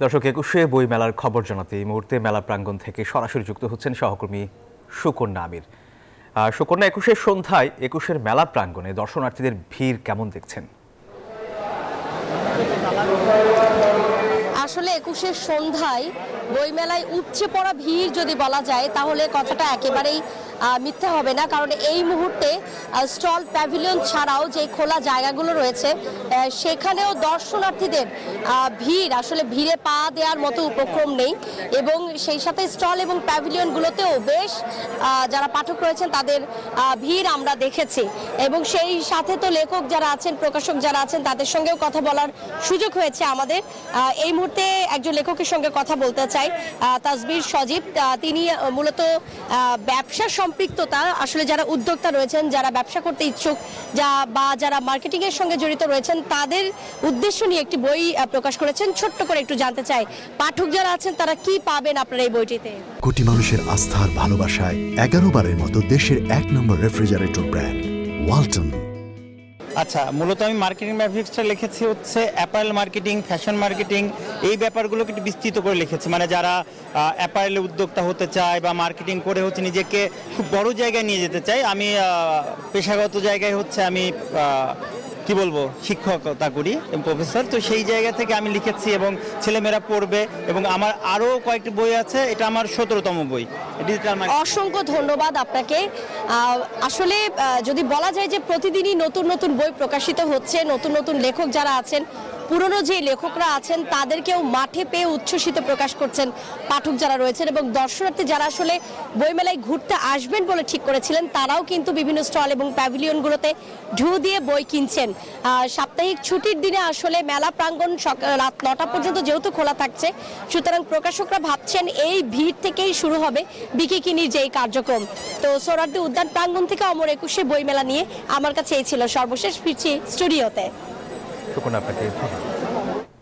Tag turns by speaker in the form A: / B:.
A: দর্শক, একুশে বই মেলার খবর জানাতে এই মুহূর্তে মেলা প্রাঙ্গণ থেকে সরাসরি যুক্ত হচ্ছেন সহকর্মী সুকন্যা আমির। সুকন্যা, একুশের সন্ধ্যায় একুশের মেলা প্রাঙ্গণে দর্শনার্থীদের ভিড় কেমন দেখছেন?
B: আসলে একুশের সন্ধ্যায় বইমেলায় উপচে পড়া ভিড় যদি বলা যায় তাহলে কথাটা একেবারেই মিথ্যা হবে না, কারণ এই মুহূর্তে স্টল প্যাভিলিয়ন ছাড়াও যে খোলা জায়গাগুলো রয়েছে সেখানেও দর্শনার্থীদের ভিড়, আসলে ভিড়ে পা দেওয়ার মতো উপক্রম নেই। এবং সেই সাথে স্টল এবং প্যাভিলিয়নগুলোতেও বেশ যারা পাঠক রয়েছেন তাদের ভিড় আমরা দেখেছি। এবং সেই সাথে তো লেখক যারা আছেন, প্রকাশক যারা আছেন, তাদের সঙ্গেও কথা বলার সুযোগ হয়েছে আমাদের। এই মুহূর্তে একজন লেখকের সঙ্গে কথা বলতে চাই, তাসবির সজীব। তিনি মূলত ব্যবসা সম্পৃক্ততা, আসলে যারা উদ্যোক্তা রয়েছেন, যারা ব্যবসা করতে ইচ্ছুক বা যারা মার্কেটিং এর সঙ্গে জড়িত রয়েছেন, তাদের উদ্দেশ্য নিয়ে একটি বই প্রকাশ করেছেন। ছোট্ট করে একটু জানতে চাই, পাঠক যারা আছেন তারা কি পাবেন আপনার এই বইটিতে?
C: কোটি মানুষের আস্থার ভালোবাসায় 11 বারের মতো দেশের 1 নম্বর রেফ্রিজারেটর ব্র্যান্ড ওয়ালটন।
D: আচ্ছা, মূলত আমি মার্কেটিং ম্যাট্রিক্সটা লিখেছি হচ্ছে অ্যাপারেল মার্কেটিং, ফ্যাশন মার্কেটিং, এই ব্যাপারগুলোকে একটু বিস্তৃত করে লিখেছি। মানে যারা অ্যাপারেলে উদ্যোক্তা হতে চায় বা মার্কেটিং করে হচ্ছে নিজেকে খুব বড় জায়গায় নিয়ে যেতে চায়। আমি পেশাগত জায়গায় হচ্ছে আমি কি বলবো, শিক্ষকতা করি, প্রফেসর। তো সেই জায়গা থেকে আমি লিখেছি এবং ছেলেমেয়েরা পড়বে। এবং আমার আরও কয়েকটি বই আছে, এটা আমার 17তম বই।
B: অসংখ্য ধন্যবাদ আপনাকে। আসলে যদি বলা যায় যে প্রতিদিনই নতুন নতুন বই প্রকাশিত হচ্ছে, নতুন নতুন লেখক যারা আছেন, পুরনো যে লেখকরা আছেন তাদেরকেও মাঠে পেয়ে উচ্ছ্বসিত প্রকাশ করছেন পাঠক যারা রয়েছেন। এবং দর্শনার্থী যারা আসলে বইমেলায় ঘুরতে আসবেন বলে ঠিক করেছিলেন, তারাও কিন্তু বিভিন্ন স্টল এবং প্যাভিলিয়নগুলোতে ঢু দিয়ে বই কিনছেন। সাপ্তাহিক ছুটির দিনে আসলে মেলা প্রাঙ্গণ রাত 9টা পর্যন্ত যেহেতু খোলা থাকছে, সুতরাং প্রকাশকরা ভাবছেন এই ভিড় থেকেই শুরু হবে বিকিকিনির যেই কার্যক্রম। তো সোহরাওয়ার্দী উদ্যান প্রাঙ্গণ থেকে অমর একুশে বইমেলা নিয়ে আমার কাছে এই ছিল সর্বশেষ। ফিরছি স্টুডিওতে।
A: সুকন্যা, আপনাকে ধন্যবাদ।